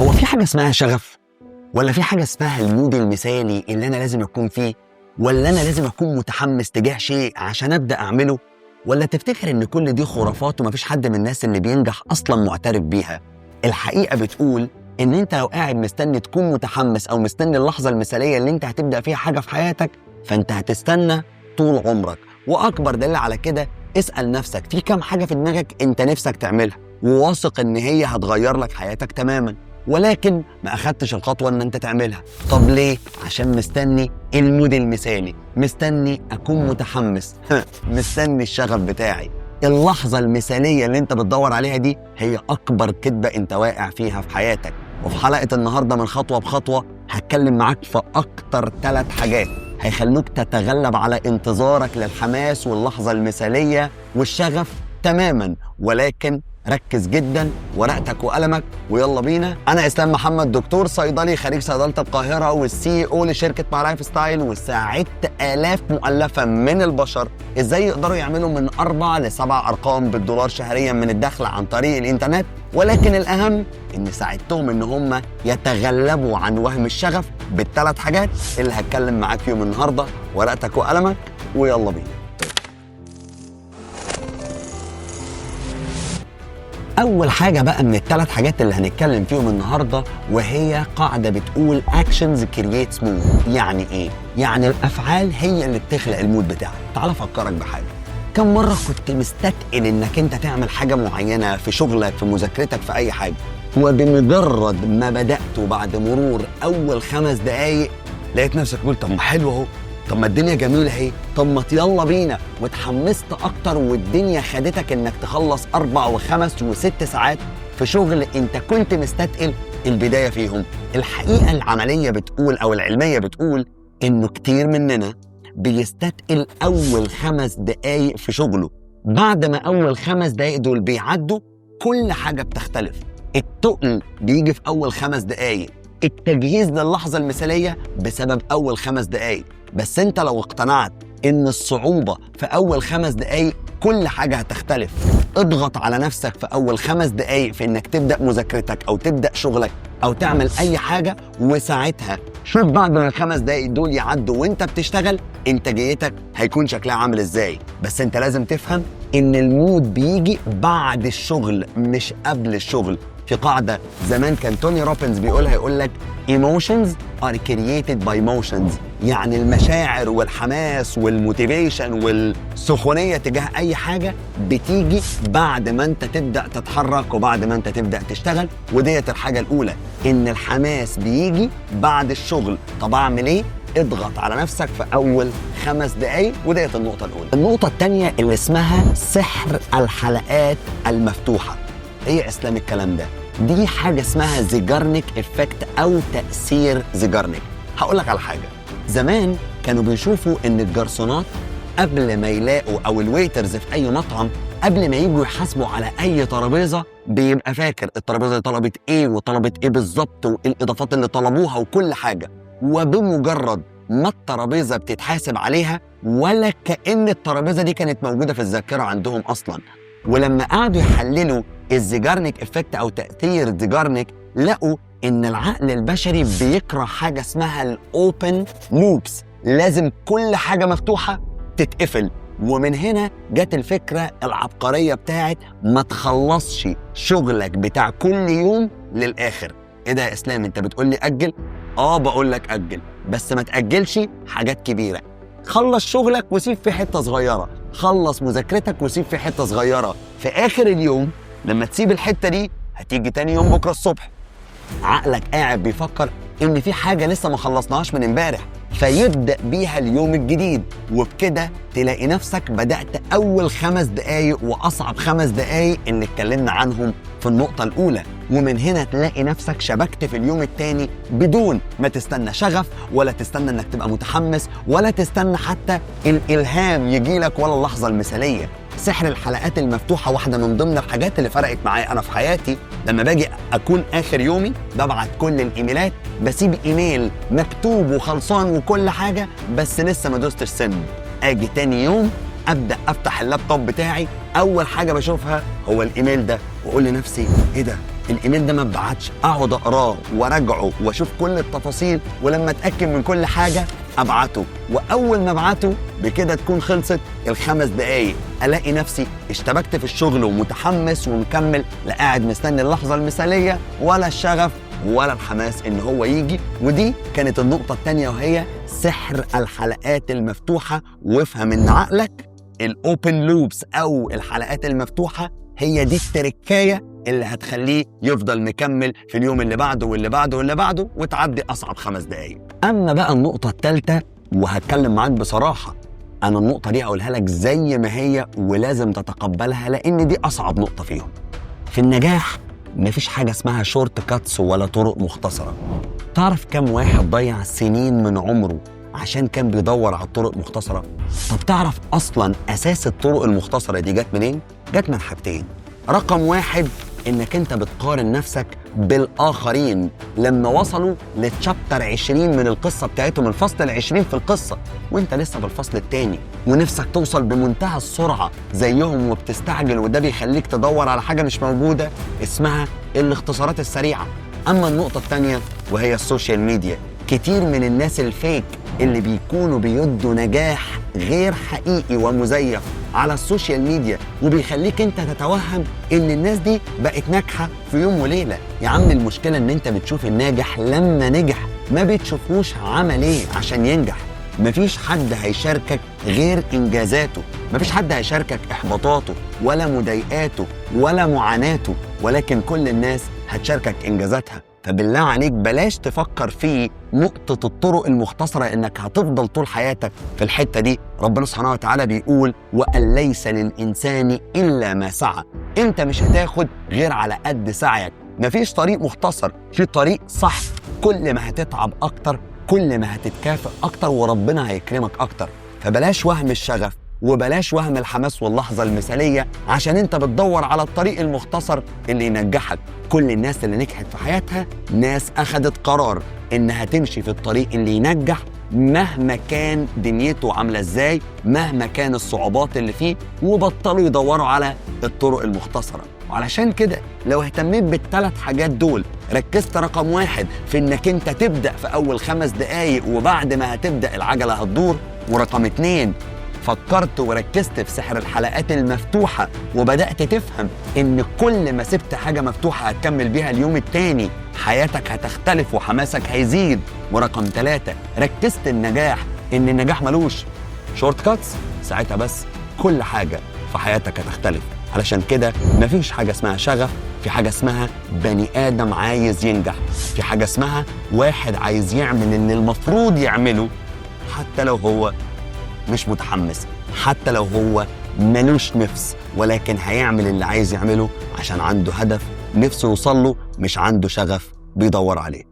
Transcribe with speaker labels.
Speaker 1: هو في حاجة اسمها شغف؟ ولا في حاجة اسمها المود المثالي اللي أنا لازم أكون فيه؟ ولا أنا لازم أكون متحمس تجاه شيء عشان أبدأ أعمله؟ ولا تفتكر إن كل دي خرافات ومفيش حد من الناس اللي بينجح أصلاً معترف بيها؟ الحقيقة بتقول إن أنت لو قاعد مستني تكون متحمس أو مستني اللحظة المثالية اللي أنت هتبدأ فيها حاجة في حياتك، فأنت هتستنى طول عمرك. وأكبر دليل على كده، اسأل نفسك في كام حاجة في دماغك أنت نفسك تعملها وواثق إن هي هتغير لك حياتك تماماً، ولكن ما أخدتش الخطوة إن أنت تعملها. طب ليه؟ عشان مستني المود المثالي، مستني أكون متحمس مستني الشغف بتاعي. اللحظة المثالية اللي أنت بتدور عليها دي هي أكبر كدبة أنت واقع فيها في حياتك. وفي حلقة النهاردة من خطوة بخطوة هتكلم معاك في أكتر 3 حاجات هيخلوك تتغلب على انتظارك للحماس واللحظة المثالية والشغف تماماً. ولكن ركز جدا، ورقتك وقلمك ويلا بينا. انا اسلام محمد، دكتور صيدلي خريج صيدله القاهره والسي او لشركه ماي لايف ستايل، وساعدت الاف مؤلفه من البشر ازاي يقدروا يعملوا من 4 ل 7 ارقام بالدولار شهريا من الدخل عن طريق الانترنت. ولكن الاهم ان ساعدتهم ان هم يتغلبوا عن وهم الشغف ب3 حاجات اللي هتكلم معاك فيهم النهارده. ورقتك وقلمك ويلا بينا. أول حاجة بقى من ال3 حاجات اللي هنتكلم فيهم النهاردة، وهي قاعدة بتقول actions creates mood. يعني إيه؟ يعني الأفعال هي اللي بتخلق المود بتاعك. تعال أفكرك بحاجة. كم مرة كنت مستثقل إنك أنت تعمل حاجة معينة في شغلك، في مذاكرتك، في أي حاجة، وبمجرد ما بدأت وبعد مرور أول 5 دقايق لقيت نفسك قلت طب ما حلو أهو، طب ما الدنيا جميلة اهي، طب ما يلا بينا، واتحمست أكتر والدنيا خدتك إنك تخلص 4 و5 و6 ساعات في شغل أنت كنت مستثقل البداية فيهم. الحقيقة العملية بتقول أو العلمية بتقول إنه كتير مننا بيستثقل أول 5 دقايق في شغله. بعد ما أول 5 دقايق دول بيعدوا كل حاجة بتختلف. التقل بيجي في أول 5 دقايق، التجهيز للحظة المثالية بسبب أول 5 دقايق. بس انت لو اقتنعت ان الصعوبة في اول 5 دقايق كل حاجة هتختلف، اضغط على نفسك في اول 5 دقايق في انك تبدأ مذاكرتك او تبدأ شغلك او تعمل اي حاجة، وساعتها شوف بعد ما ال5 دقايق دول يعدوا وانت بتشتغل انتاجيتك هيكون شكلها عامل ازاي. بس انت لازم تفهم ان المود بيجي بعد الشغل مش قبل الشغل. في قاعدة زمان كان توني روبنز بيقولها، يقولك emotions are created by motions. يعني المشاعر والحماس والموتيفيشن والسخونية تجاه أي حاجة بتيجي بعد ما أنت تبدأ تتحرك وبعد ما أنت تبدأ تشتغل. وديت الحاجة الأولى، إن الحماس بيجي بعد الشغل. طب أعمل إيه؟ اضغط على نفسك في أول 5 دقايق، وديت النقطة الأولى. النقطة الثانية اللي اسمها سحر الحلقات المفتوحة. إيه إسلام الكلام ده؟ دي حاجة اسمها زيجارنيك إفكت أو تأثير زيجارنيك. هقولك على حاجة. زمان كانوا بيشوفوا إن الجرسونات قبل ما يلاقوا أو الويترز في أي مطعم قبل ما يجوا يحاسبوا على أي ترابيزة بيبقى فاكر الترابيزة اللي طلبت إيه وطلبت إيه بالظبط والإضافات اللي طلبوها وكل حاجة، وبمجرد ما الترابيزة بتتحاسب عليها ولا كأن الترابيزة دي كانت موجودة في الذاكرة عندهم أصلاً. ولما قعدوا يحللوا الزيجارنيك إفكت أو تأثير زيجارنيك، لقوا إن العقل البشري بيكره حاجة اسمها الأوبن لوبس. لازم كل حاجة مفتوحة تتقفل. ومن هنا جت الفكرة العبقرية بتاعت ما تخلصش شغلك بتاع كل يوم للآخر. إيه ده يا إسلام أنت بتقولي أجل؟ بقولك أجل، بس ما تأجلش حاجات كبيرة. خلص شغلك وسيب في حتة صغيرة، خلص مذاكرتك وسيب في حتة صغيرة. في آخر اليوم لما تسيب الحتة دي هتيجي تاني يوم بكرة الصبح عقلك قاعد بيفكر إن في حاجة لسه ما خلصناهاش من امبارح، فيبدأ بيها اليوم الجديد. وبكده تلاقي نفسك بدأت أول 5 دقايق وأصعب 5 دقايق اللي اتكلمنا عنهم في النقطة الأولى. ومن هنا تلاقي نفسك شبكت في اليوم التاني بدون ما تستنى شغف ولا تستنى انك تبقى متحمس ولا تستنى حتى الإلهام يجيلك ولا اللحظة المثالية. سحر الحلقات المفتوحة واحدة من ضمن الحاجات اللي فرقت معايا أنا في حياتي. لما باجي أكون آخر يومي ببعت كل الإيميلات، بسيب إيميل مكتوب وخلصان وكل حاجة بس لسه ما دوستش سند. أجي تاني يوم أبدأ أفتح اللابتوب بتاعي، أول حاجة بشوفها هو الإيميل ده وأقول لنفسي إيه ده؟ الايميل ده ما اتبعتش، اقعد اقراه وراجعه واشوف كل التفاصيل، ولما اتاكد من كل حاجه ابعته. واول ما ابعته بكده تكون خلصت ال5 دقايق، الاقي نفسي اشتبكت في الشغل ومتحمس ومكمل، لا قاعد مستني اللحظه المثاليه ولا الشغف ولا الحماس ان هو يجي. ودي كانت النقطه الثانيه، وهي سحر الحلقات المفتوحه. وافهم ان عقلك الاوبن لوبس او الحلقات المفتوحه هي دي التركايه اللي هتخليه يفضل مكمل في اليوم اللي بعده واللي بعده واللي بعده، وتعدي اصعب 5 دقايق. اما بقى النقطه الثالثه، وهتكلم معاك بصراحه، انا النقطه دي هقولها لك زي ما هي ولازم تتقبلها، لان دي اصعب نقطه فيهم. في النجاح مفيش حاجه اسمها شورت كاتس ولا طرق مختصره. تعرف كم واحد ضيع سنين من عمره عشان كان بيدور على الطرق المختصره؟ طب تعرف اصلا اساس الطرق المختصره دي جت منين؟ جت من حاجتين. رقم واحد، انك انت بتقارن نفسك بالاخرين لما وصلوا للتشابتر 20 من القصه بتاعتهم، الفصل 20 في القصه، وانت لسه بالفصل الثاني ونفسك توصل بمنتهى السرعه زيهم وبتستعجل، وده بيخليك تدور على حاجه مش موجوده اسمها الاختصارات السريعه. اما النقطه الثانيه وهي السوشيال ميديا، كتير من الناس الفيك اللي بيكونوا بيدوا نجاح غير حقيقي ومزيف على السوشيال ميديا، وبيخليك انت تتوهم ان الناس دي بقت ناجحه في يوم وليله. يا عم المشكله ان انت بتشوف الناجح لما نجح، ما بتشوفوش عمل ايه عشان ينجح. مفيش حد هيشاركك غير انجازاته، مفيش حد هيشاركك احباطاته ولا مضايقاته ولا معاناته، ولكن كل الناس هتشاركك انجازاتها. فبالله عليك بلاش تفكر في نقطة الطرق المختصرة انك هتفضل طول حياتك في الحتة دي. ربنا سبحانه وتعالى بيقول وأن ليس للإنسان إلا ما سعى. انت مش هتاخد غير على قد سعيك، مفيش طريق مختصر، في طريق صح. كل ما هتتعب أكتر كل ما هتتكافئ أكتر وربنا هيكرمك أكتر. فبلاش وهم الشغف وبلاش وهم الحماس واللحظة المثالية عشان انت بتدور على الطريق المختصر اللي ينجحك. كل الناس اللي نجحت في حياتها ناس أخدت قرار إنها تمشي في الطريق اللي ينجح مهما كان دنيته عاملة ازاي، مهما كان الصعوبات اللي فيه، وبطلوا يدوروا على الطرق المختصرة. وعلشان كده لو اهتميت بالثلاث حاجات دول، ركزت رقم 1 في انك انت تبدأ في أول 5 دقايق وبعد ما هتبدأ العجلة هتدور، ورقم 2 فكرت وركزت في سحر الحلقات المفتوحة وبدأت تفهم إن كل ما سبت حاجة مفتوحة هتكمل بيها اليوم التاني حياتك هتختلف وحماسك هيزيد. ورقم 3 ركزت النجاح إن النجاح ملوش شورت كاتس، ساعتها بس كل حاجة في حياتك هتختلف. علشان كده مفيش حاجة اسمها شغف، في حاجة اسمها بني آدم عايز ينجح، في حاجة اسمها واحد عايز يعمل اللي المفروض يعمله حتى لو هو مش متحمس، حتى لو هو ملوش نفس، ولكن هيعمل اللي عايز يعمله عشان عنده هدف نفسه يوصل له، مش عنده شغف بيدور عليه.